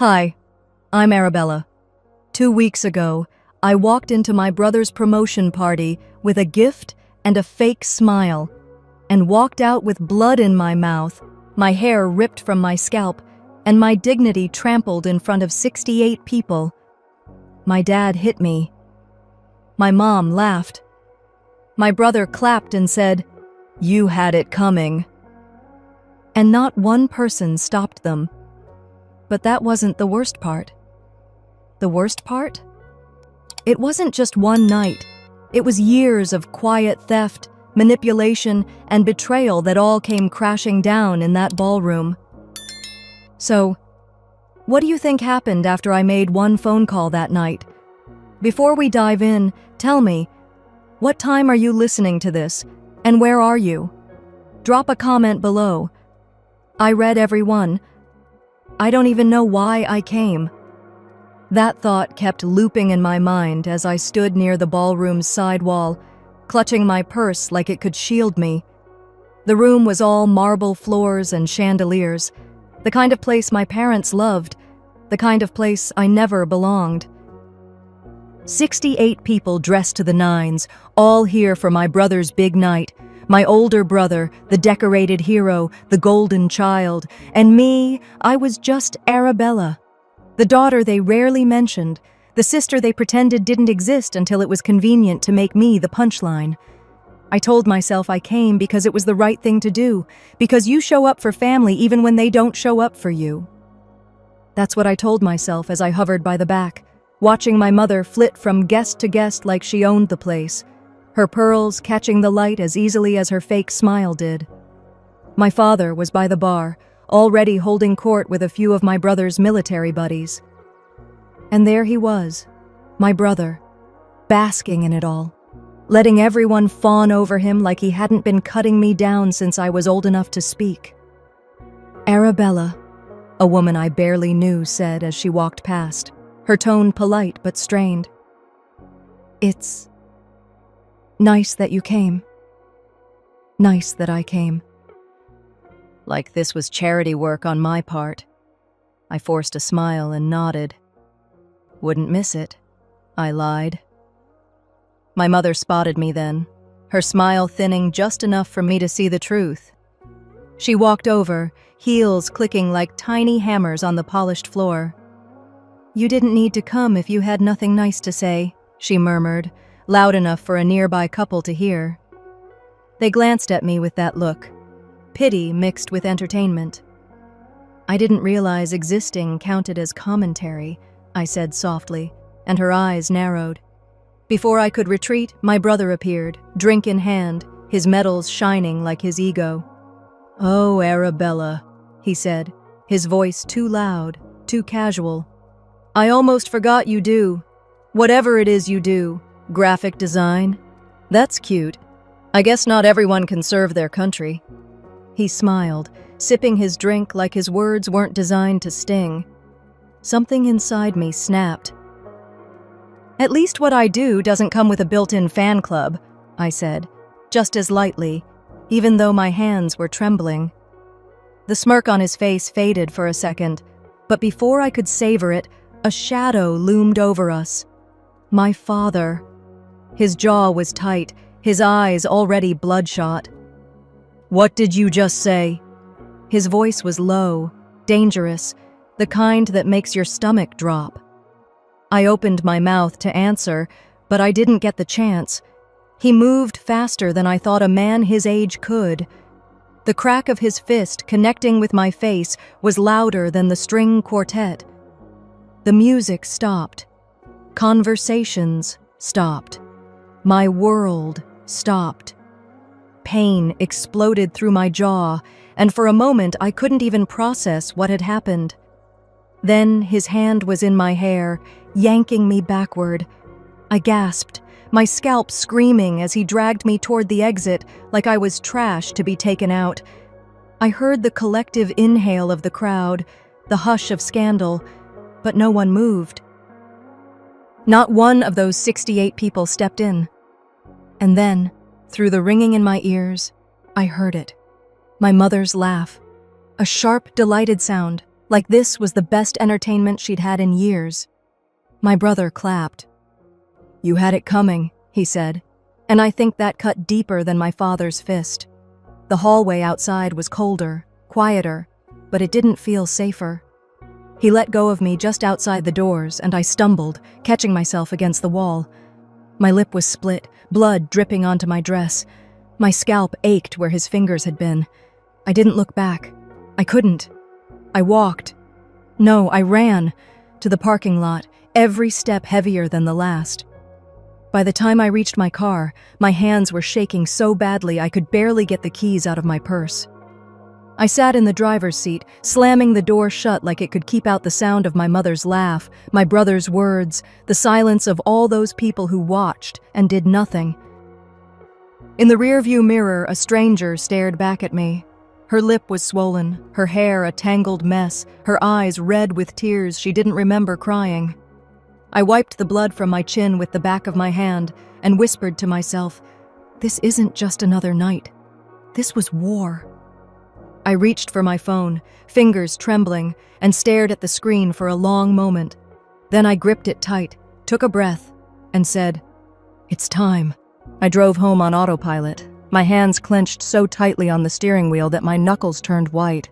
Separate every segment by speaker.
Speaker 1: Hi, I'm Arabella. 2 weeks ago, I walked into my brother's promotion party with a gift and a fake smile, and walked out with blood in my mouth, my hair ripped from my scalp, and my dignity trampled in front of 68 people. My dad hit me. My mom laughed. My brother clapped and said, "You had it coming." And not one person stopped them. But that wasn't the worst part. The worst part? It wasn't just one night. It was years of quiet theft, manipulation, and betrayal that all came crashing down in that ballroom. So, what do you think happened after I made one phone call that night? Before we dive in, tell me, what time are you listening to this, and where are you? Drop a comment below. I read every one. I don't even know why I came. That thought kept looping in my mind as I stood near the ballroom's side wall, clutching my purse like it could shield me. The room was all marble floors and chandeliers, the kind of place my parents loved, the kind of place I never belonged. 68 people dressed to the nines, all here for my brother's big night. My older brother, the decorated hero, the golden child, and me, I was just Arabella, the daughter they rarely mentioned, the sister they pretended didn't exist until it was convenient to make me the punchline. I told myself I came because it was the right thing to do, because you show up for family even when they don't show up for you. That's what I told myself as I hovered by the back, watching my mother flit from guest to guest like she owned the place, her pearls catching the light as easily as her fake smile did. My father was by the bar, already holding court with a few of my brother's military buddies. And there he was, my brother, basking in it all, letting everyone fawn over him like he hadn't been cutting me down since I was old enough to speak. "Arabella," a woman I barely knew said as she walked past, her tone polite but strained. "It's nice that you came. Nice that I came." Like this was charity work on my part. I forced a smile and nodded. "Wouldn't miss it," I lied. My mother spotted me then, her smile thinning just enough for me to see the truth. She walked over, heels clicking like tiny hammers on the polished floor. "You didn't need to come if you had nothing nice to say," she murmured, loud enough for a nearby couple to hear. They glanced at me with that look, pity mixed with entertainment. "I didn't realize existing counted as commentary," I said softly, and her eyes narrowed. Before I could retreat, my brother appeared, drink in hand, his medals shining like his ego. "Oh, Arabella," he said, his voice too loud, too casual. "I almost forgot you do. Whatever it is you do. Graphic design? That's cute. I guess not everyone can serve their country." He smiled, sipping his drink like his words weren't designed to sting. Something inside me snapped. "At least what I do doesn't come with a built-in fan club," I said, just as lightly, even though my hands were trembling. The smirk on his face faded for a second, but before I could savor it, a shadow loomed over us. My father. His jaw was tight, his eyes already bloodshot. "What did you just say?" His voice was low, dangerous, the kind that makes your stomach drop. I opened my mouth to answer, but I didn't get the chance. He moved faster than I thought a man his age could. The crack of his fist connecting with my face was louder than the string quartet. The music stopped. Conversations stopped. My world stopped. Pain exploded through my jaw, and for a moment I couldn't even process what had happened. Then his hand was in my hair, yanking me backward. I gasped, my scalp screaming as he dragged me toward the exit like I was trash to be taken out. I heard the collective inhale of the crowd, the hush of scandal, but no one moved. Not one of those 68 people stepped in. And then, through the ringing in my ears, I heard it. My mother's laugh. A sharp, delighted sound, like this was the best entertainment she'd had in years. My brother clapped. "You had it coming," he said, and I think that cut deeper than my father's fist. The hallway outside was colder, quieter, but it didn't feel safer. He let go of me just outside the doors, and I stumbled, catching myself against the wall. My lip was split, blood dripping onto my dress. My scalp ached where his fingers had been. I didn't look back. I couldn't. I walked. No, I ran to the parking lot, every step heavier than the last. By the time I reached my car, my hands were shaking so badly I could barely get the keys out of my purse. I sat in the driver's seat, slamming the door shut like it could keep out the sound of my mother's laugh, my brother's words, the silence of all those people who watched and did nothing. In the rearview mirror, a stranger stared back at me. Her lip was swollen, her hair a tangled mess, her eyes red with tears she didn't remember crying. I wiped the blood from my chin with the back of my hand and whispered to myself, "This isn't just another night. This was war." I reached for my phone, fingers trembling, and stared at the screen for a long moment. Then I gripped it tight, took a breath, and said, "It's time." I drove home on autopilot, my hands clenched so tightly on the steering wheel that my knuckles turned white.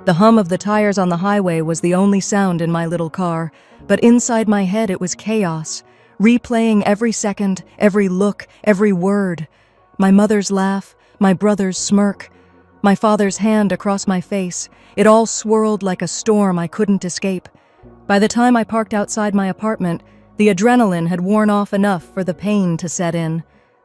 Speaker 1: The hum of the tires on the highway was the only sound in my little car, but inside my head it was chaos, replaying every second, every look, every word. My mother's laugh, my brother's smirk, my father's hand across my face. It all swirled like a storm I couldn't escape. By the time I parked outside my apartment, the adrenaline had worn off enough for the pain to set in.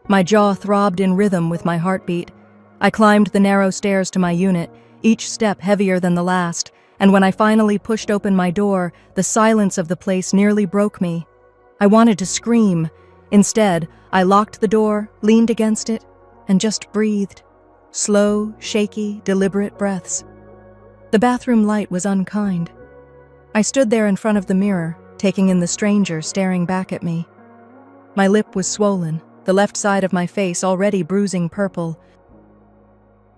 Speaker 1: My jaw throbbed in rhythm with my heartbeat. I climbed the narrow stairs to my unit, each step heavier than the last, and when I finally pushed open my door, the silence of the place nearly broke me. I wanted to scream. Instead, I locked the door, leaned against it, and just breathed. Slow, shaky, deliberate breaths. The bathroom light was unkind. I stood there in front of the mirror, taking in the stranger staring back at me. My lip was swollen, the left side of my face already bruising purple,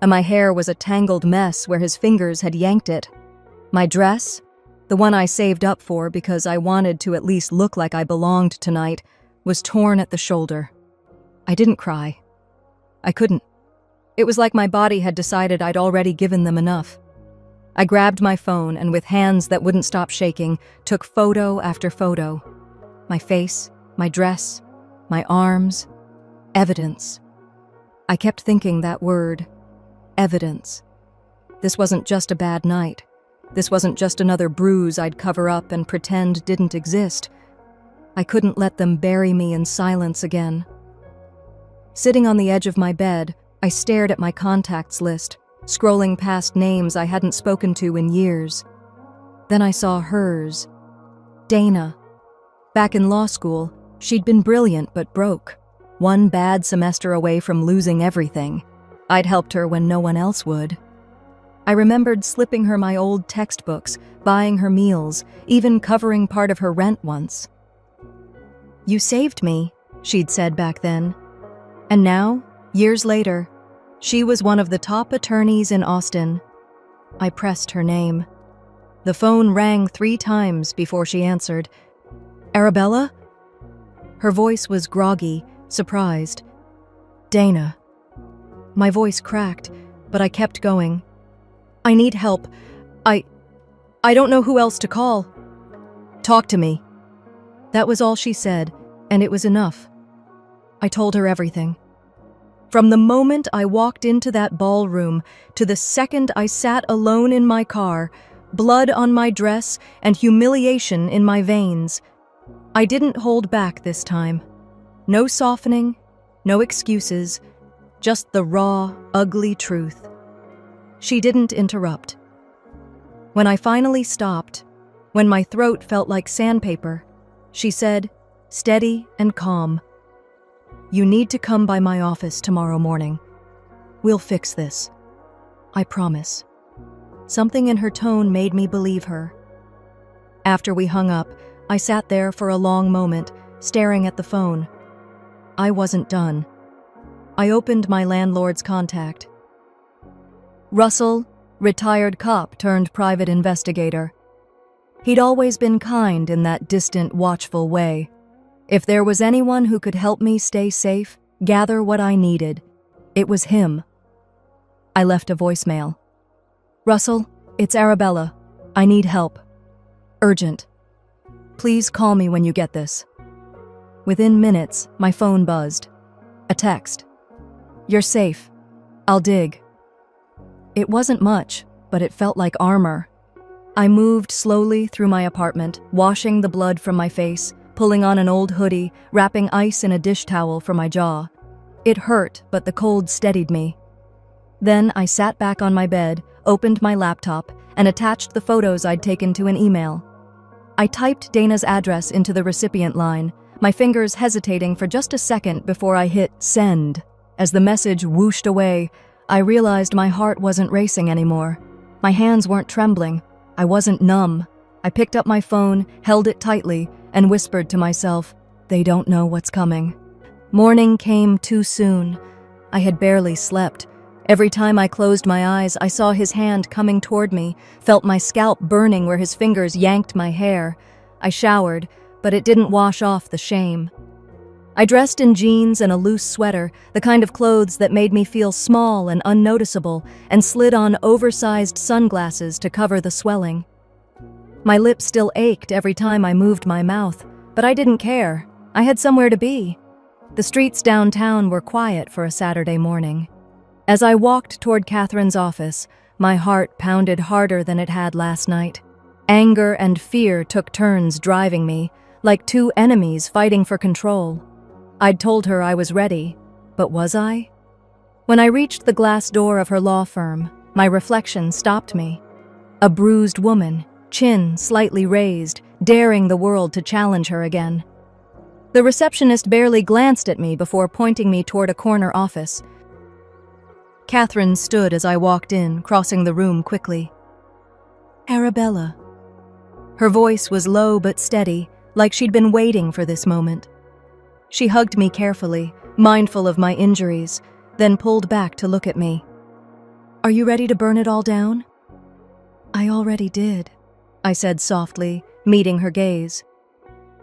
Speaker 1: and my hair was a tangled mess where his fingers had yanked it. My dress, the one I saved up for because I wanted to at least look like I belonged tonight, was torn at the shoulder. I didn't cry. I couldn't. It was like my body had decided I'd already given them enough. I grabbed my phone and with hands that wouldn't stop shaking, took photo after photo. My face, my dress, my arms, evidence. I kept thinking that word, evidence. This wasn't just a bad night. This wasn't just another bruise I'd cover up and pretend didn't exist. I couldn't let them bury me in silence again. Sitting on the edge of my bed, I stared at my contacts list, scrolling past names I hadn't spoken to in years. Then I saw hers. Dana. Back in law school, she'd been brilliant but broke. One bad semester away from losing everything. I'd helped her when no one else would. I remembered slipping her my old textbooks, buying her meals, even covering part of her rent once. "You saved me," she'd said back then. And now, years later, she was one of the top attorneys in Austin. I pressed her name. The phone rang 3 times before she answered. "Arabella?" Her voice was groggy, surprised. "Dana." My voice cracked, but I kept going. "I need help. I don't know who else to call." "Talk to me." That was all she said, and it was enough. I told her everything. From the moment I walked into that ballroom to the second I sat alone in my car, blood on my dress and humiliation in my veins. I didn't hold back this time. No softening, no excuses, just the raw, ugly truth. She didn't interrupt. When I finally stopped, when my throat felt like sandpaper, she said, steady and calm, "You need to come by my office tomorrow morning. We'll fix this. I promise." Something in her tone made me believe her. After we hung up, I sat there for a long moment, staring at the phone. I wasn't done. I opened my landlord's contact. "Russell, retired cop turned private investigator. He'd always been kind in that distant, watchful way. If there was anyone who could help me stay safe, gather what I needed, it was him. I left a voicemail. "Russell, it's Arabella. I need help. Urgent. Please call me when you get this." Within minutes, my phone buzzed. A text. "You're safe. I'll dig." It wasn't much, but it felt like armor. I moved slowly through my apartment, washing the blood from my face, pulling on an old hoodie, wrapping ice in a dish towel for my jaw. It hurt, but the cold steadied me. Then I sat back on my bed, opened my laptop, and attached the photos I'd taken to an email. I typed Dana's address into the recipient line, my fingers hesitating for just a second before I hit send. As the message whooshed away, I realized my heart wasn't racing anymore. My hands weren't trembling. I wasn't numb. I picked up my phone, held it tightly, and whispered to myself, "They don't know what's coming." Morning came too soon. I had barely slept. Every time I closed my eyes, I saw his hand coming toward me, felt my scalp burning where his fingers yanked my hair. I showered, but it didn't wash off the shame. I dressed in jeans and a loose sweater, the kind of clothes that made me feel small and unnoticeable, and slid on oversized sunglasses to cover the swelling. My lips still ached every time I moved my mouth, but I didn't care. I had somewhere to be. The streets downtown were quiet for a Saturday morning. As I walked toward Catherine's office, my heart pounded harder than it had last night. Anger and fear took turns driving me, like two enemies fighting for control. I'd told her I was ready, but was I? When I reached the glass door of her law firm, my reflection stopped me. A bruised woman, chin slightly raised, daring the world to challenge her again. The receptionist barely glanced at me before pointing me toward a corner office. Catherine stood as I walked in, crossing the room quickly. "Arabella." Her voice was low but steady, like she'd been waiting for this moment. She hugged me carefully, mindful of my injuries, then pulled back to look at me. "Are you ready to burn it all down?" "I already did," I said softly, meeting her gaze.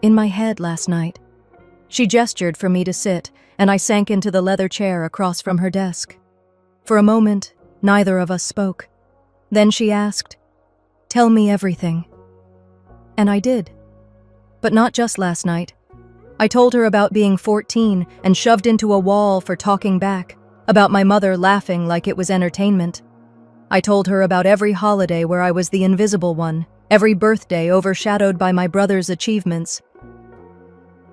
Speaker 1: "In my head last night." She gestured for me to sit, and I sank into the leather chair across from her desk. For a moment, neither of us spoke. Then she asked, "Tell me everything." And I did. But not just last night. I told her about being 14 and shoved into a wall for talking back, about my mother laughing like it was entertainment. I told her about every holiday where I was the invisible one, every birthday overshadowed by my brother's achievements.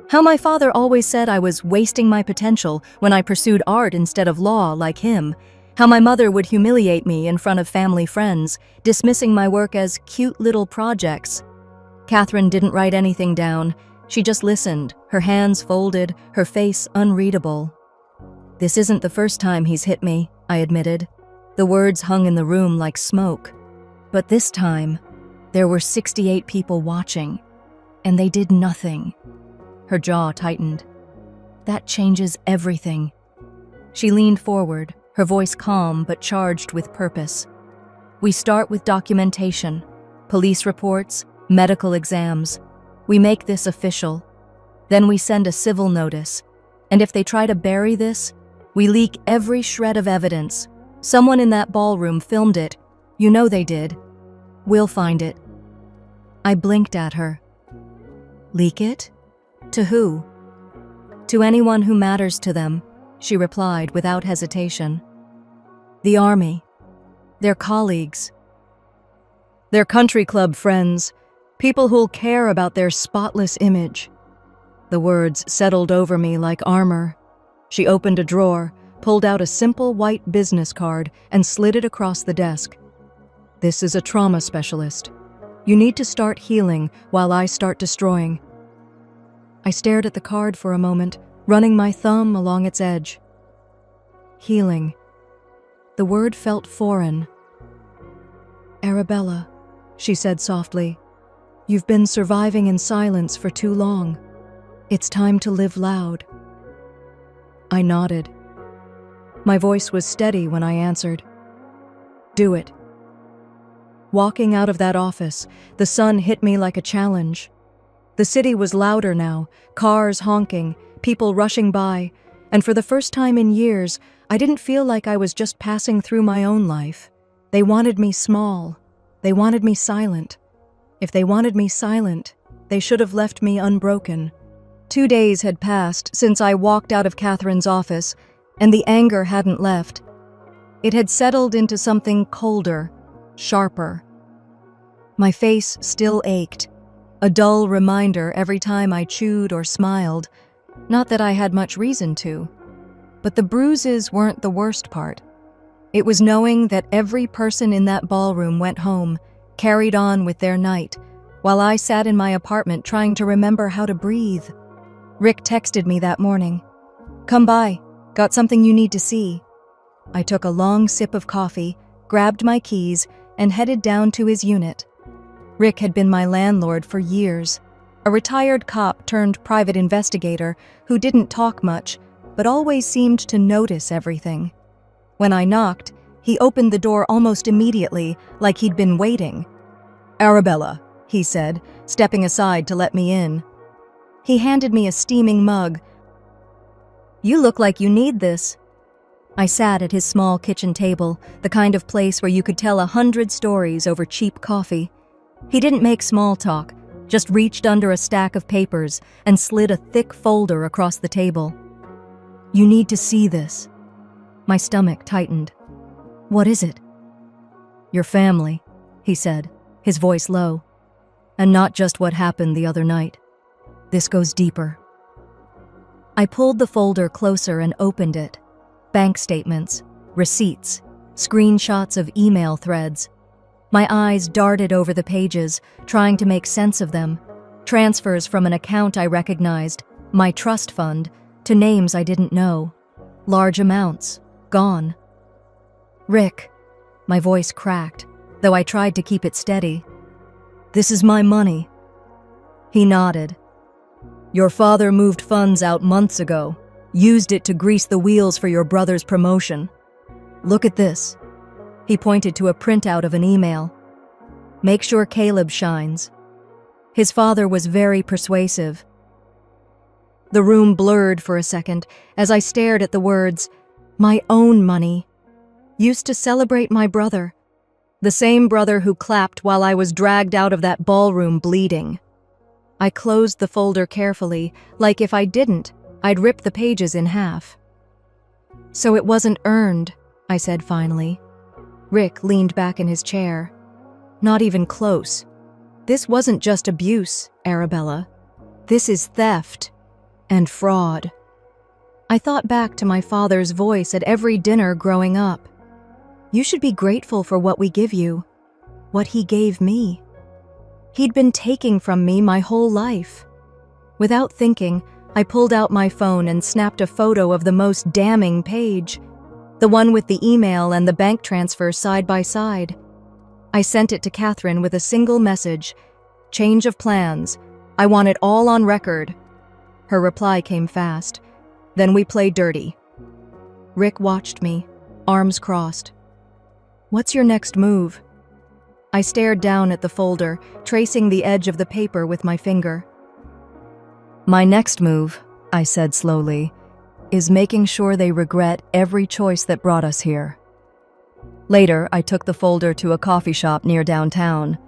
Speaker 1: How my father always said I was wasting my potential when I pursued art instead of law like him. How my mother would humiliate me in front of family friends, dismissing my work as cute little projects. Catherine didn't write anything down. She just listened, her hands folded, her face unreadable. "This isn't the first time he's hit me," I admitted. The words hung in the room like smoke. But this time, there were 68 people watching, and they did nothing. Her jaw tightened. "That changes everything." She leaned forward, her voice calm but charged with purpose. "We start with documentation, police reports, medical exams. We make this official. Then we send a civil notice. And if they try to bury this, we leak every shred of evidence. Someone in that ballroom filmed it. You know they did. We'll find it." I blinked at her. "Leak it? To who?" "To anyone who matters to them," she replied without hesitation. "The army. Their colleagues. Their country club friends. People who'll care about their spotless image." The words settled over me like armor. She opened a drawer, pulled out a simple white business card, and slid it across the desk. "This is a trauma specialist. You need to start healing while I start destroying." I stared at the card for a moment, running my thumb along its edge. Healing. The word felt foreign. "Arabella," she said softly, "you've been surviving in silence for too long. It's time to live loud." I nodded. My voice was steady when I answered. "Do it. Walking out of that office, the sun hit me like a challenge. The city was louder now, cars honking, people rushing by, and for the first time in years, I didn't feel like I was just passing through my own life. They wanted me small. They wanted me silent. If they wanted me silent, they should have left me unbroken. 2 days had passed since I walked out of Catherine's office, and the anger hadn't left. It had settled into something colder, sharper. My face still ached, a dull reminder every time I chewed or smiled. Not that I had much reason to. But the bruises weren't the worst part. It was knowing that every person in that ballroom went home, carried on with their night, while I sat in my apartment trying to remember how to breathe. Rick texted me that morning. "Come by, got something you need to see." I took a long sip of coffee, grabbed my keys, and headed down to his unit. Rick had been my landlord for years, a retired cop turned private investigator who didn't talk much, but always seemed to notice everything. When I knocked, he opened the door almost immediately, like he'd been waiting. "Arabella," he said, stepping aside to let me in. He handed me a steaming mug. "You look like you need this." I sat at his small kitchen table, the kind of place where you could tell 100 stories over cheap coffee. He didn't make small talk, just reached under a stack of papers and slid a thick folder across the table. "You need to see this." My stomach tightened. "What is it?" "Your family," he said, his voice low. "And not just what happened the other night. This goes deeper." I pulled the folder closer and opened it. Bank statements, receipts, screenshots of email threads. My eyes darted over the pages, trying to make sense of them. Transfers from an account I recognized, my trust fund, to names I didn't know. Large amounts, gone. "Rick," my voice cracked, though I tried to keep it steady. "This is my money." He nodded. "Your father moved funds out months ago, used it to grease the wheels for your brother's promotion. Look at this." He pointed to a printout of an email. "Make sure Caleb shines." His father was very persuasive. The room blurred for a second as I stared at the words, "My own money." Used to celebrate my brother. The same brother who clapped while I was dragged out of that ballroom bleeding. I closed the folder carefully, like if I didn't, I'd rip the pages in half. "So it wasn't earned," I said finally. Rick leaned back in his chair. "Not even close. This wasn't just abuse, Arabella. This is theft and fraud." I thought back to my father's voice at every dinner growing up. "You should be grateful for what we give you, what he gave me." He'd been taking from me my whole life. Without thinking, I pulled out my phone and snapped a photo of the most damning page, the one with the email and the bank transfer side by side. I sent it to Catherine with a single message, "Change of plans. I want it all on record." Her reply came fast. "Then we play dirty." Rick watched me, arms crossed. "What's your next move?" I stared down at the folder, tracing the edge of the paper with my finger. "My next move," I said slowly, "is making sure they regret every choice that brought us here." Later, I took the folder to a coffee shop near downtown.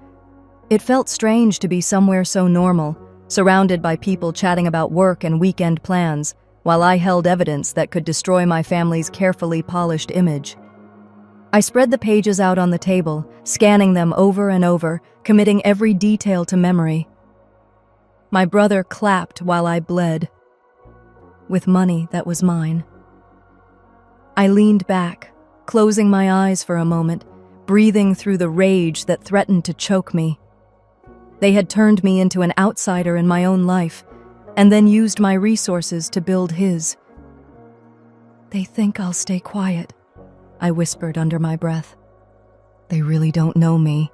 Speaker 1: It felt strange to be somewhere so normal, surrounded by people chatting about work and weekend plans, while I held evidence that could destroy my family's carefully polished image. I spread the pages out on the table, scanning them over and over, committing every detail to memory. My brother clapped while I bled, with money that was mine. I leaned back, closing my eyes for a moment, breathing through the rage that threatened to choke me. They had turned me into an outsider in my own life, and then used my resources to build his. "They think I'll stay quiet," I whispered under my breath. "They really don't know me."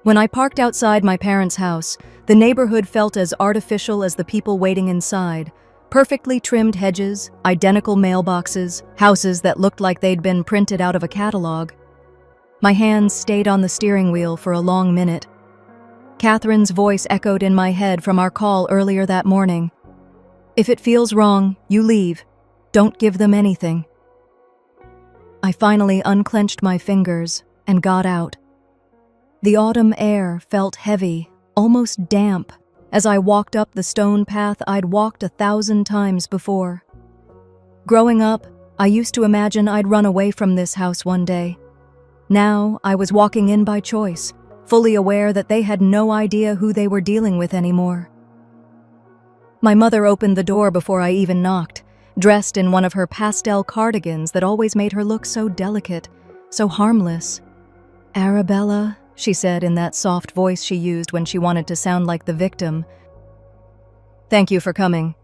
Speaker 1: When I parked outside my parents' house, the neighborhood felt as artificial as the people waiting inside. Perfectly trimmed hedges, identical mailboxes, houses that looked like they'd been printed out of a catalog. My hands stayed on the steering wheel for a long minute. Catherine's voice echoed in my head from our call earlier that morning. If it feels wrong, you leave. Don't give them anything. I finally unclenched my fingers and got out. The autumn air felt heavy, almost damp, as I walked up the stone path I'd walked 1,000 times before. Growing up, I used to imagine I'd run away from this house one day. Now, I was walking in by choice, fully aware that they had no idea who they were dealing with anymore. My mother opened the door before I even knocked, dressed in one of her pastel cardigans that always made her look so delicate, so harmless. "Arabella," she said in that soft voice she used when she wanted to sound like the victim. "Thank you for coming."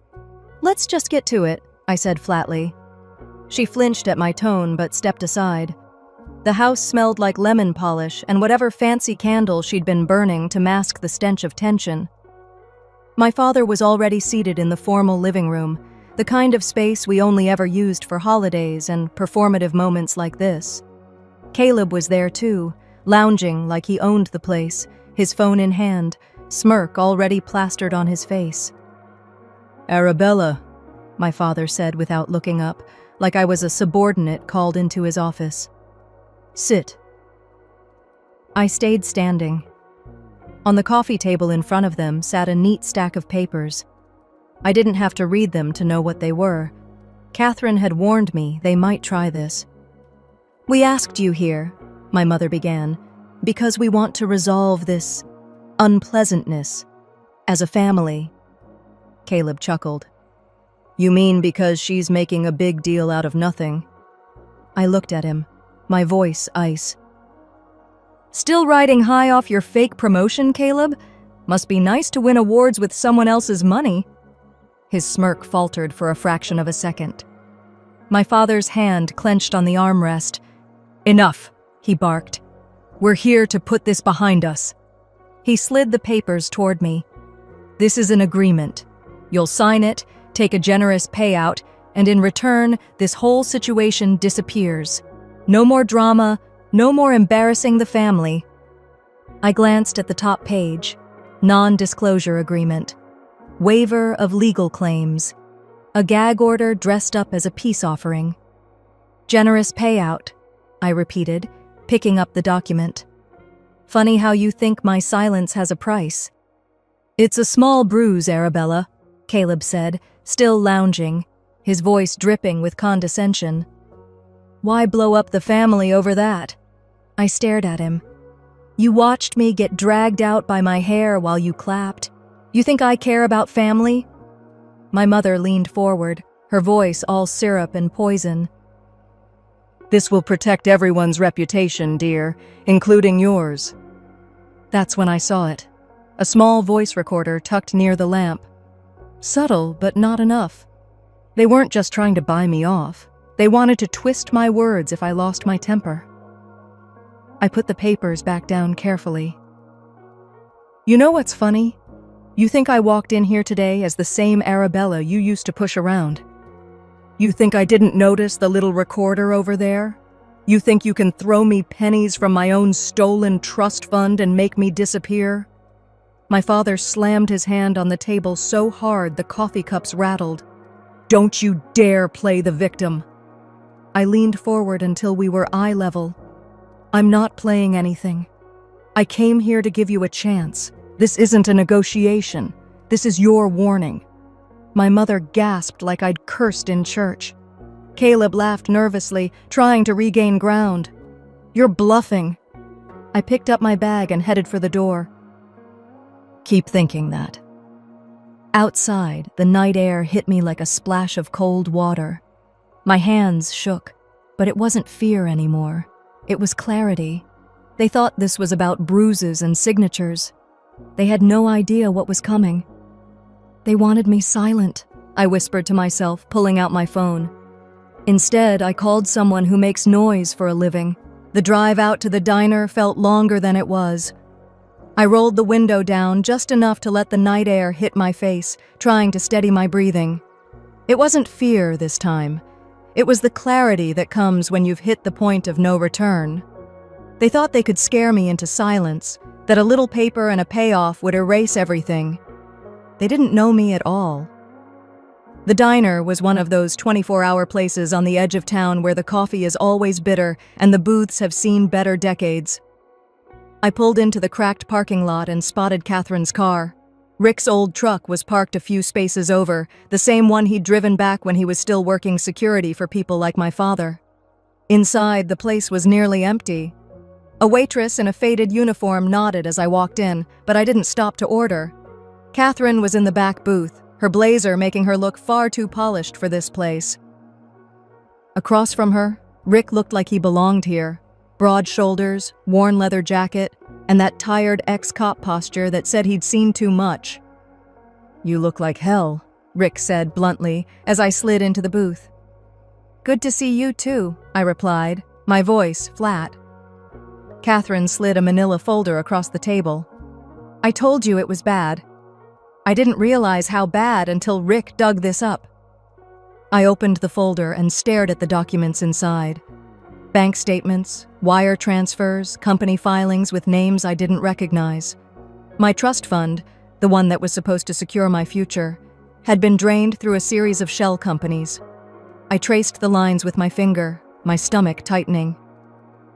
Speaker 1: "Let's just get to it," I said flatly. She flinched at my tone but stepped aside. The house smelled like lemon polish and whatever fancy candle she'd been burning to mask the stench of tension. My father was already seated in the formal living room, the kind of space we only ever used for holidays and performative moments like this. Caleb was there too, lounging like he owned the place, his phone in hand, smirk already plastered on his face. "Arabella," my father said without looking up, like I was a subordinate called into his office. "Sit." I stayed standing. On the coffee table in front of them sat a neat stack of papers. I didn't have to read them to know what they were. Catherine had warned me they might try this. "We asked you here," my mother began, "because we want to resolve this unpleasantness as a family." Caleb chuckled. "You mean because she's making a big deal out of nothing?" I looked at him, my voice ice. "Still riding high off your fake promotion, Caleb? Must be nice to win awards with someone else's money." His smirk faltered for a fraction of a second. My father's hand clenched on the armrest. "Enough," he barked. "We're here to put this behind us." He slid the papers toward me. "This is an agreement. You'll sign it, take a generous payout, and in return, this whole situation disappears. No more drama, no more embarrassing the family." I glanced at the top page. Non-disclosure agreement. Waiver of legal claims. A gag order dressed up as a peace offering. Generous payout, I repeated, picking up the document. "Funny how you think my silence has a price." "It's a small bruise, Arabella," Caleb said, still lounging, his voice dripping with condescension. "Why blow up the family over that?" I stared at him. "You watched me get dragged out by my hair while you clapped. You think I care about family?" My mother leaned forward, her voice all syrup and poison. "This will protect everyone's reputation, dear, including yours." That's when I saw it. A small voice recorder tucked near the lamp. Subtle, but not enough. They weren't just trying to buy me off. They wanted to twist my words if I lost my temper. I put the papers back down carefully. "You know what's funny? You think I walked in here today as the same Arabella you used to push around. You think I didn't notice the little recorder over there? You think you can throw me pennies from my own stolen trust fund and make me disappear?" My father slammed his hand on the table so hard the coffee cups rattled. "Don't you dare play the victim." I leaned forward until we were eye level. "I'm not playing anything. I came here to give you a chance. This isn't a negotiation. This is your warning." My mother gasped like I'd cursed in church. Caleb laughed nervously, trying to regain ground. "You're bluffing." I picked up my bag and headed for the door. Keep thinking that. Outside, the night air hit me like a splash of cold water. My hands shook, but it wasn't fear anymore. It was clarity. They thought this was about bruises and signatures. They had no idea what was coming. They wanted me silent, I whispered to myself, pulling out my phone. Instead, I called someone who makes noise for a living. The drive out to the diner felt longer than it was. I rolled the window down just enough to let the night air hit my face, trying to steady my breathing. It wasn't fear this time. It was the clarity that comes when you've hit the point of no return. They thought they could scare me into silence, that a little paper and a payoff would erase everything. They didn't know me at all. The diner was one of those 24-hour places on the edge of town where the coffee is always bitter and the booths have seen better decades. I pulled into the cracked parking lot and spotted Catherine's car. Rick's old truck was parked a few spaces over, the same one he'd driven back when he was still working security for people like my father. Inside, the place was nearly empty. A waitress in a faded uniform nodded as I walked in, but I didn't stop to order. Catherine was in the back booth, her blazer making her look far too polished for this place. Across from her, Rick looked like he belonged here. Broad shoulders, worn leather jacket, and that tired ex-cop posture that said he'd seen too much. "You look like hell," Rick said bluntly as I slid into the booth. "Good to see you too," I replied, my voice flat. Catherine slid a manila folder across the table. "I told you it was bad." I didn't realize how bad until Rick dug this up. I opened the folder and stared at the documents inside. Bank statements, wire transfers, company filings with names I didn't recognize. My trust fund, the one that was supposed to secure my future, had been drained through a series of shell companies. I traced the lines with my finger, my stomach tightening.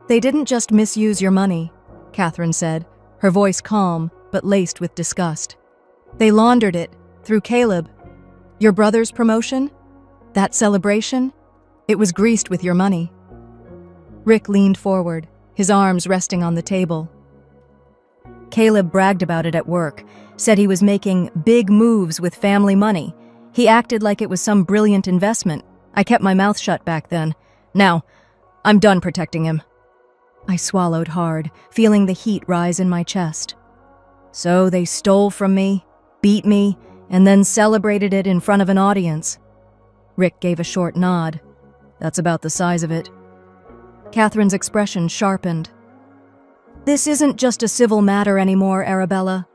Speaker 1: "They didn't just misuse your money," Catherine said, her voice calm but laced with disgust. "They laundered it through Caleb. Your brother's promotion? That celebration? It was greased with your money." Rick leaned forward, his arms resting on the table. "Caleb bragged about it at work, said he was making big moves with family money. He acted like it was some brilliant investment. I kept my mouth shut back then. Now, I'm done protecting him." I swallowed hard, feeling the heat rise in my chest. "So they stole from me, beat me, and then celebrated it in front of an audience." Rick gave a short nod. "That's about the size of it." Catherine's expression sharpened. "This isn't just a civil matter anymore, Arabella.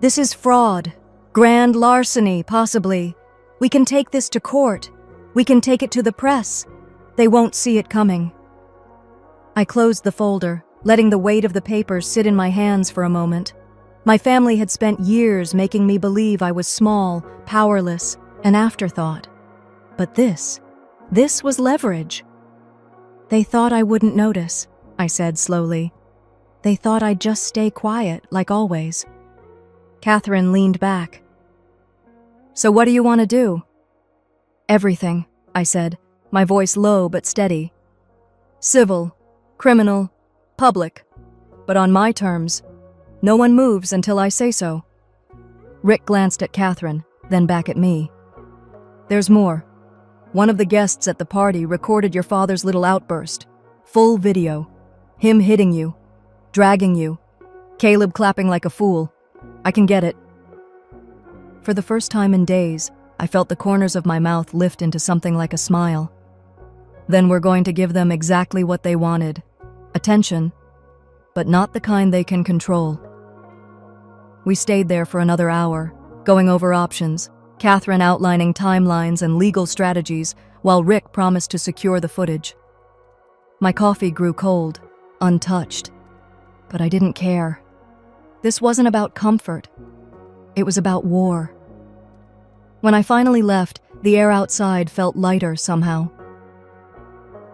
Speaker 1: This is fraud. Grand larceny, possibly. We can take this to court. We can take it to the press. They won't see it coming." I closed the folder, letting the weight of the papers sit in my hands for a moment. My family had spent years making me believe I was small, powerless, an afterthought. But this was leverage. "They thought I wouldn't notice," I said slowly. "They thought I'd just stay quiet, like always." Catherine leaned back. "So what do you want to do?" "Everything," I said, my voice low but steady. "Civil, criminal, public, but on my terms. No one moves until I say so." Rick glanced at Catherine, then back at me. "There's more. One of the guests at the party recorded your father's little outburst. Full video. Him hitting you, dragging you, Caleb clapping like a fool. I can get it." For the first time in days, I felt the corners of my mouth lift into something like a smile. "Then we're going to give them exactly what they wanted. Attention, but not the kind they can control." We stayed there for another hour, going over options, Catherine outlining timelines and legal strategies, while Rick promised to secure the footage. My coffee grew cold, untouched, but I didn't care. This wasn't about comfort. It was about war. When I finally left, the air outside felt lighter somehow.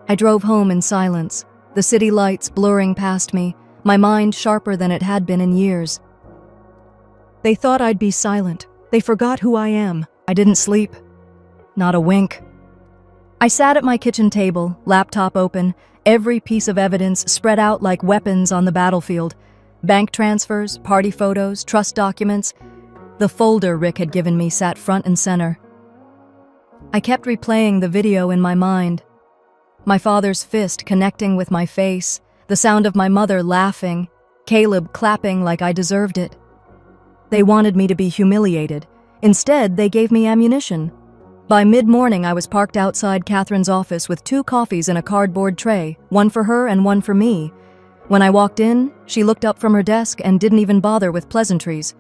Speaker 1: I drove home in silence, the city lights blurring past me, my mind sharper than it had been in years. They thought I'd be silent. They forgot who I am. I didn't sleep. Not a wink. I sat at my kitchen table, laptop open, every piece of evidence spread out like weapons on the battlefield. Bank transfers, party photos, trust documents. The folder Rick had given me sat front and center. I kept replaying the video in my mind. My father's fist connecting with my face, the sound of my mother laughing, Caleb clapping like I deserved it. They wanted me to be humiliated. Instead, they gave me ammunition. By mid-morning, I was parked outside Catherine's office with 2 coffees in a cardboard tray, one for her and one for me. When I walked in, she looked up from her desk and didn't even bother with pleasantries.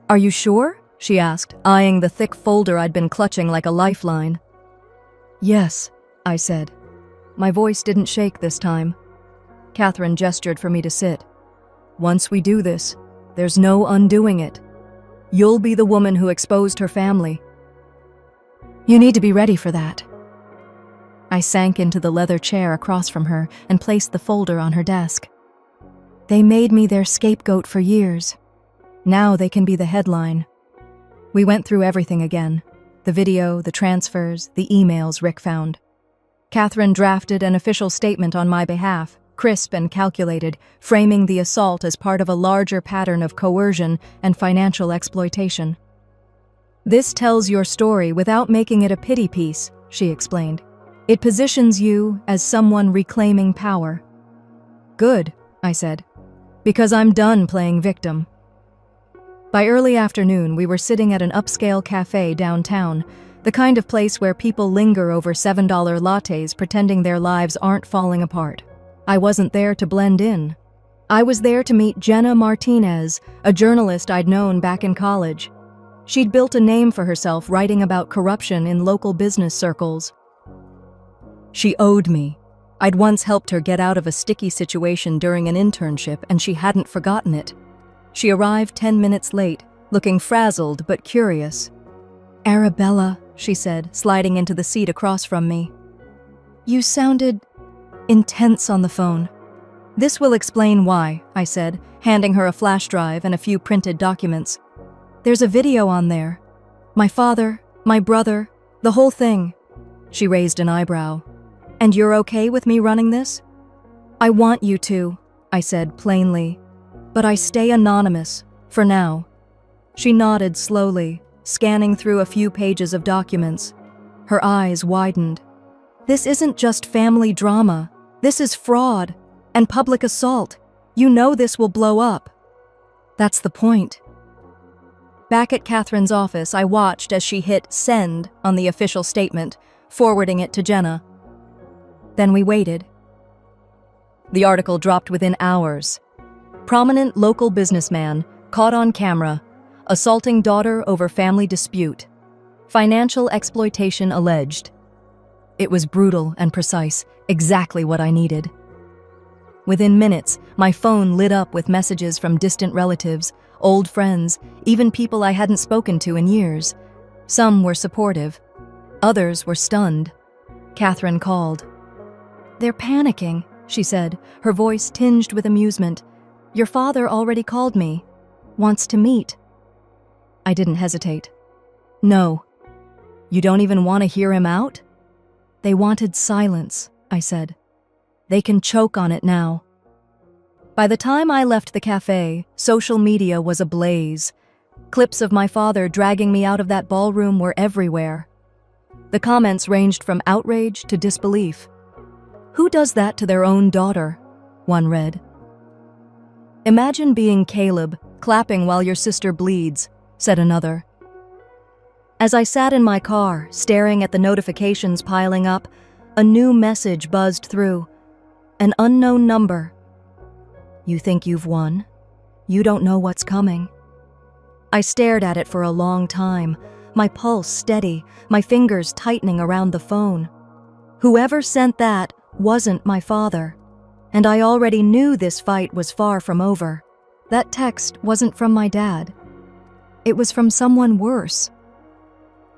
Speaker 1: "Are you sure?" she asked, eyeing the thick folder I'd been clutching like a lifeline. "Yes," I said. My voice didn't shake this time. Catherine gestured for me to sit. Once we do this, there's no undoing it. You'll be the woman who exposed her family. You need to be ready for that. I sank into the leather chair across from her and placed the folder on her desk. They made me their scapegoat for years. Now they can be the headline. We went through everything again. The video, the transfers, the emails Rick found. Catherine drafted an official statement on my behalf, crisp and calculated, framing the assault as part of a larger pattern of coercion and financial exploitation. This tells your story without making it a pity piece, she explained. It positions you as someone reclaiming power. Good, I said, because I'm done playing victim. By early afternoon, we were sitting at an upscale cafe downtown, the kind of place where people linger over $7 lattes pretending their lives aren't falling apart. I wasn't there to blend in. I was there to meet Jenna Martinez, a journalist I'd known back in college. She'd built a name for herself writing about corruption in local business circles. She owed me. I'd once helped her get out of a sticky situation during an internship, and she hadn't forgotten it. She arrived 10 minutes late, looking frazzled but curious. Arabella, she said, sliding into the seat across from me. You sounded intense on the phone. This will explain why, I said, handing her a flash drive and a few printed documents. There's a video on there. My father, my brother, the whole thing. She raised an eyebrow. And you're okay with me running this? I want you to, I said plainly. But I stay anonymous, for now. She nodded slowly, scanning through a few pages of documents. Her eyes widened. This isn't just family drama. This is fraud and public assault. You know this will blow up. That's the point. Back at Catherine's office, I watched as she hit send on the official statement, forwarding it to Jenna. Then we waited. The article dropped within hours. Prominent local businessman caught on camera, assaulting daughter over family dispute. Financial exploitation alleged. It was brutal and precise, exactly what I needed. Within minutes, my phone lit up with messages from distant relatives, old friends, even people I hadn't spoken to in years. Some were supportive. Others were stunned. Catherine called. They're panicking, she said, her voice tinged with amusement. Your father already called me. Wants to meet. I didn't hesitate. No. You don't even want to hear him out? They wanted silence, I said. They can choke on it now. By the time I left the cafe, social media was ablaze. Clips of my father dragging me out of that ballroom were everywhere. The comments ranged from outrage to disbelief. Who does that to their own daughter? One read. Imagine being Caleb, clapping while your sister bleeds, said another. As I sat in my car, staring at the notifications piling up, a new message buzzed through. An unknown number. You think you've won? You don't know what's coming. I stared at it for a long time, my pulse steady, my fingers tightening around the phone. Whoever sent that wasn't my father, and I already knew this fight was far from over. That text wasn't from my dad. It was from someone worse.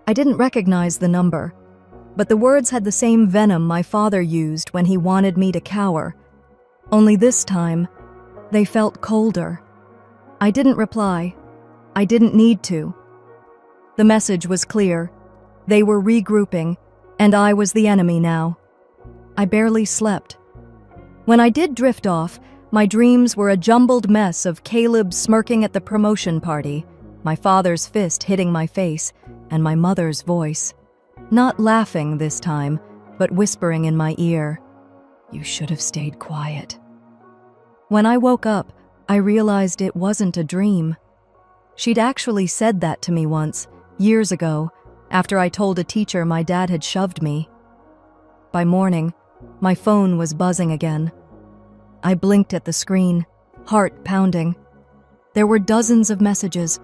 Speaker 1: I didn't recognize the number, but the words had the same venom my father used when he wanted me to cower. Only this time, they felt colder. I didn't reply. I didn't need to. The message was clear. They were regrouping, and I was the enemy now. I barely slept. When I did drift off, my dreams were a jumbled mess of Caleb smirking at the promotion party, my father's fist hitting my face, and my mother's voice. Not laughing this time, but whispering in my ear, "You should have stayed quiet." When I woke up, I realized it wasn't a dream. She'd actually said that to me once, years ago, after I told a teacher my dad had shoved me. By morning, my phone was buzzing again. I blinked at the screen, heart pounding. There were dozens of messages,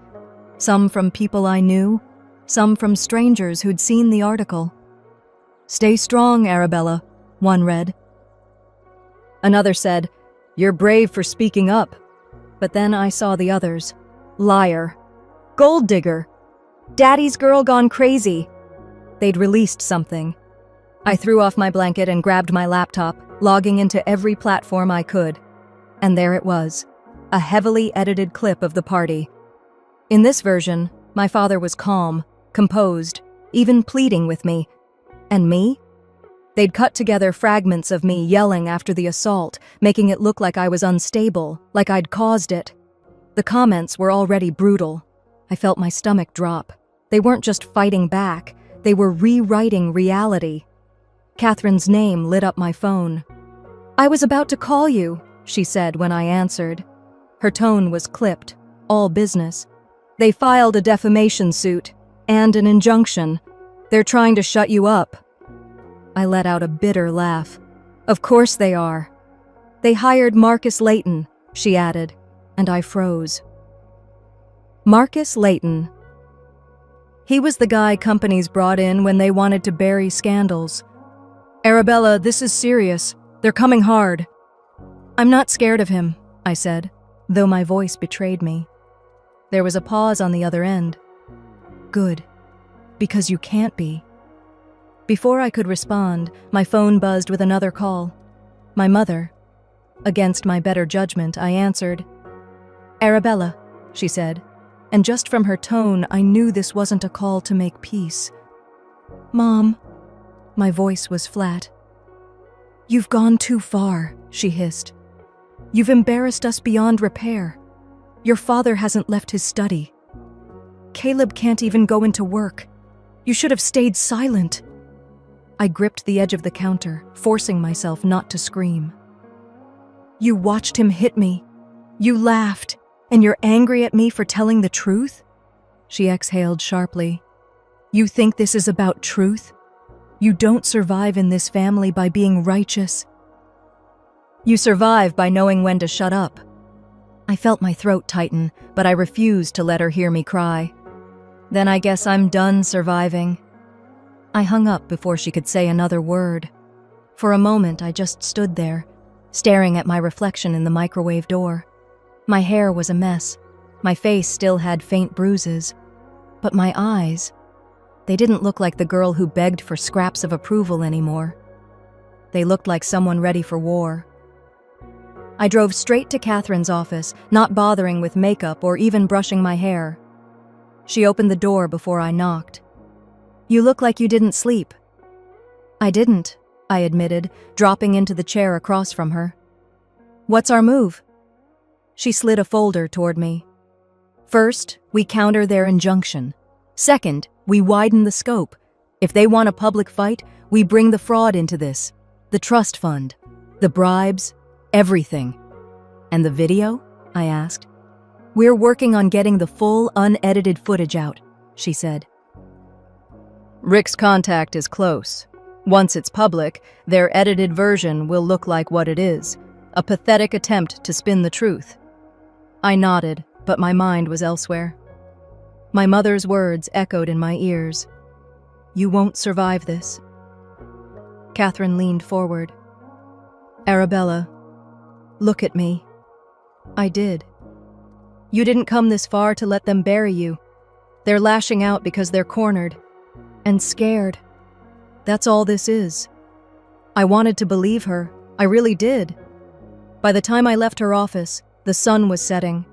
Speaker 1: some from people I knew, some from strangers who'd seen the article. "Stay strong, Arabella," one read. Another said, You're brave for speaking up. But then I saw the others. Liar. Gold digger. Daddy's girl gone crazy. They'd released something. I threw off my blanket and grabbed my laptop, logging into every platform I could. And there it was, a heavily edited clip of the party. In this version, my father was calm, composed, even pleading with me. And me? They'd cut together fragments of me yelling after the assault, making it look like I was unstable, like I'd caused it. The comments were already brutal. I felt my stomach drop. They weren't just fighting back, they were rewriting reality. Catherine's name lit up my phone. "I was about to call you," she said when I answered. Her tone was clipped, all business. "They filed a defamation suit and an injunction. They're trying to shut you up." I let out a bitter laugh. "Of course they are." "They hired Marcus Layton," she added, and I froze. Marcus Layton. He was the guy companies brought in when they wanted to bury scandals. "Arabella, this is serious. They're coming hard." "I'm not scared of him," I said, though my voice betrayed me. There was a pause on the other end. "Good, because you can't be." Before I could respond, my phone buzzed with another call. My mother. Against my better judgment, I answered. "Arabella," she said, and just from her tone, I knew this wasn't a call to make peace. "Mom." My voice was flat. "You've gone too far," she hissed. "You've embarrassed us beyond repair. Your father hasn't left his study. Caleb can't even go into work. You should have stayed silent." I gripped the edge of the counter, forcing myself not to scream. "You watched him hit me. You laughed, and you're angry at me for telling the truth?" She exhaled sharply. "You think this is about truth? You don't survive in this family by being righteous. You survive by knowing when to shut up." I felt my throat tighten, but I refused to let her hear me cry. "Then I guess I'm done surviving." I hung up before she could say another word. For a moment, I just stood there, staring at my reflection in the microwave door. My hair was a mess. My face still had faint bruises. But my eyes, they didn't look like the girl who begged for scraps of approval anymore. They looked like someone ready for war. I drove straight to Catherine's office, not bothering with makeup or even brushing my hair. She opened the door before I knocked. "You look like you didn't sleep." "I didn't," I admitted, dropping into the chair across from her. "What's our move?" She slid a folder toward me. "First, we counter their injunction. Second, we widen the scope. If they want a public fight, we bring the fraud into this. The trust fund, the bribes, everything." "And the video?" I asked. "We're working on getting the full, unedited footage out," she said. "Rick's contact is close. Once it's public, their edited version will look like what it is, a pathetic attempt to spin the truth." I nodded, but my mind was elsewhere. My mother's words echoed in my ears. "You won't survive this." Catherine leaned forward. "Arabella, look at me." I did. "You didn't come this far to let them bury you. They're lashing out because they're cornered. And scared. That's all this is." I wanted to believe her. I really did. By the time I left her office, the sun was setting.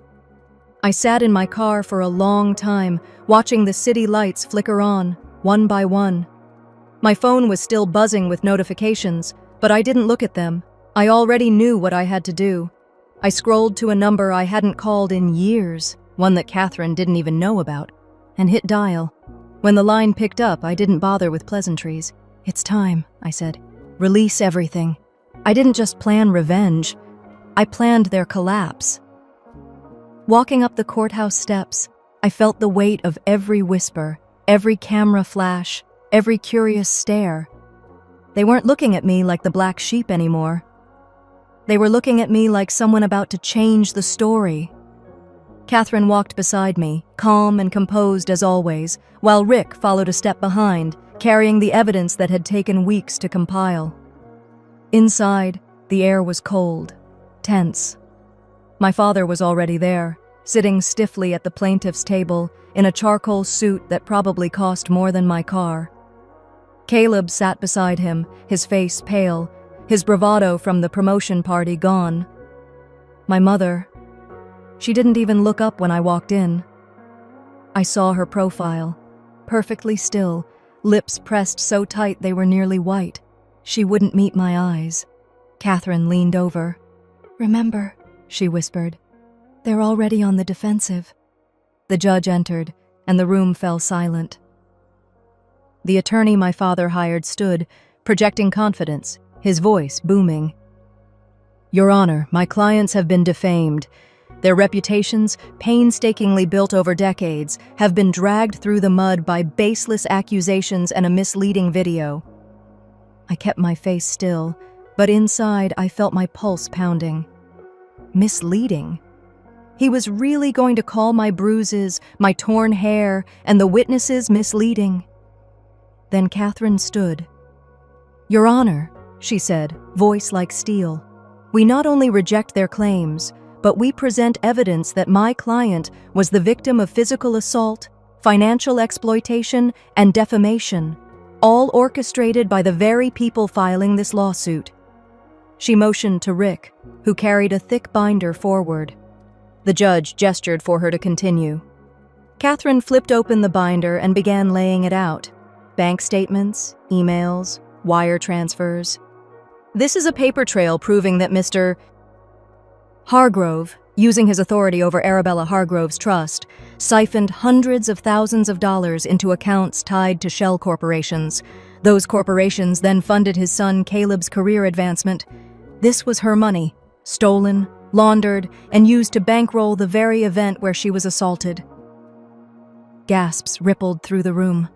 Speaker 1: I sat in my car for a long time, watching the city lights flicker on, one by one. My phone was still buzzing with notifications, but I didn't look at them. I already knew what I had to do. I scrolled to a number I hadn't called in years, one that Catherine didn't even know about, and hit dial. When the line picked up, I didn't bother with pleasantries. "It's time," I said. "Release everything." I didn't just plan revenge. I planned their collapse. Walking up the courthouse steps, I felt the weight of every whisper, every camera flash, every curious stare. They weren't looking at me like the black sheep anymore. They were looking at me like someone about to change the story. Catherine walked beside me, calm and composed as always, while Rick followed a step behind, carrying the evidence that had taken weeks to compile. Inside, the air was cold, Tense. My father was already there, sitting stiffly at the plaintiff's table in a charcoal suit that probably cost more than my car. Caleb sat beside him, his face pale, his bravado from the promotion party gone. My mother, she didn't even look up when I walked in. I saw her profile, perfectly still, lips pressed so tight they were nearly white. She wouldn't meet my eyes. Catherine leaned over. "Remember," she whispered, "they're already on the defensive." The judge entered, and the room fell silent. The attorney my father hired stood, projecting confidence, his voice booming. "Your Honor, my clients have been defamed. Their reputations, painstakingly built over decades, have been dragged through the mud by baseless accusations and a misleading video." I kept my face still, but inside I felt my pulse pounding. Misleading? He was really going to call my bruises, my torn hair, and the witnesses misleading? Then Catherine stood. "Your Honor," she said, voice like steel, "we not only reject their claims, but we present evidence that my client was the victim of physical assault, financial exploitation, and defamation, all orchestrated by the very people filing this lawsuit." She motioned to Rick, who carried a thick binder forward. The judge gestured for her to continue. Catherine flipped open the binder and began laying it out. Bank statements, emails, wire transfers. "This is a paper trail proving that Mr. Hargrove, using his authority over Arabella Hargrove's trust, siphoned hundreds of thousands of dollars into accounts tied to shell corporations. Those corporations then funded his son Caleb's career advancement. This was her money, stolen, laundered, and used to bankroll the very event where she was assaulted." Gasps rippled through the room.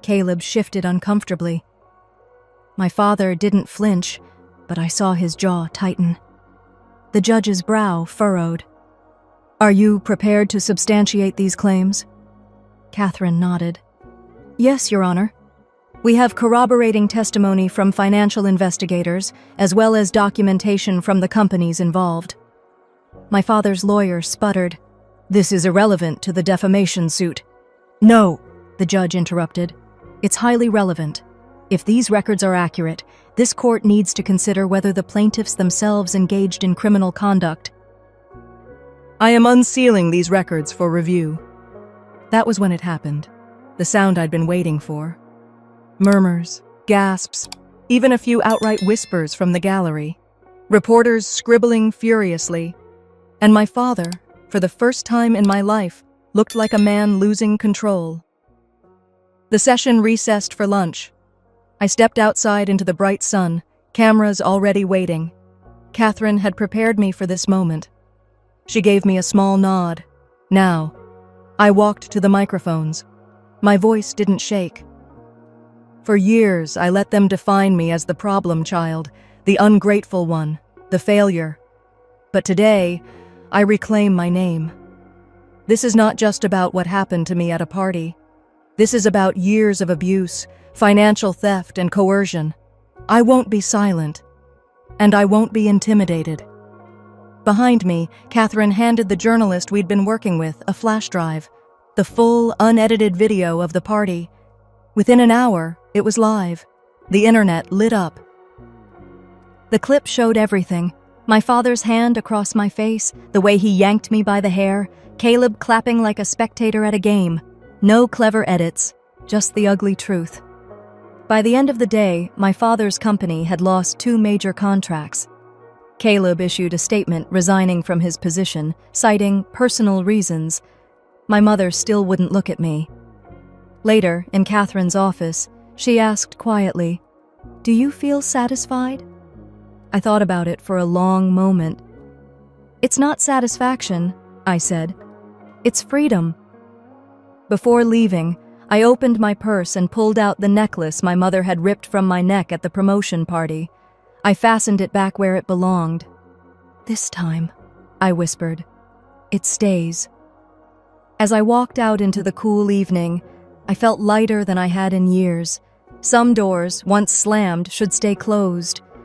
Speaker 1: Caleb shifted uncomfortably. My father didn't flinch, but I saw his jaw tighten. The judge's brow furrowed. "Are you prepared to substantiate these claims?" Catherine nodded. "Yes, Your Honor. We have corroborating testimony from financial investigators, as well as documentation from the companies involved." My father's lawyer sputtered. "This is irrelevant to the defamation suit." "No," the judge interrupted. "It's highly relevant. If these records are accurate, this court needs to consider whether the plaintiffs themselves engaged in criminal conduct." "I am unsealing these records for review." That was when it happened, the sound I'd been waiting for. Murmurs, gasps, even a few outright whispers from the gallery. Reporters scribbling furiously. And my father, for the first time in my life, looked like a man losing control. The session recessed for lunch. I stepped outside into the bright sun, cameras already waiting. Catherine had prepared me for this moment. She gave me a small nod. Now. I walked to the microphones. My voice didn't shake. For years, I let them define me as the problem child, the ungrateful one, the failure. But today, I reclaim my name. This is not just about what happened to me at a party. This is about years of abuse, financial theft, and coercion. I won't be silent, and I won't be intimidated. Behind me, Catherine handed the journalist we'd been working with a flash drive, the full, unedited video of the party. Within an hour, it was live. The internet lit up. The clip showed everything. My father's hand across my face, the way he yanked me by the hair, Caleb clapping like a spectator at a game. No clever edits, just the ugly truth. By the end of the day, my father's company had lost 2 major contracts. Caleb issued a statement resigning from his position, citing personal reasons. My mother still wouldn't look at me. Later, in Catherine's office, she asked quietly, "Do you feel satisfied?" I thought about it for a long moment. "It's not satisfaction," I said. "It's freedom." Before leaving, I opened my purse and pulled out the necklace my mother had ripped from my neck at the promotion party. I fastened it back where it belonged. "This time," I whispered, "it stays." As I walked out into the cool evening, I felt lighter than I had in years. Some doors, once slammed, should stay closed.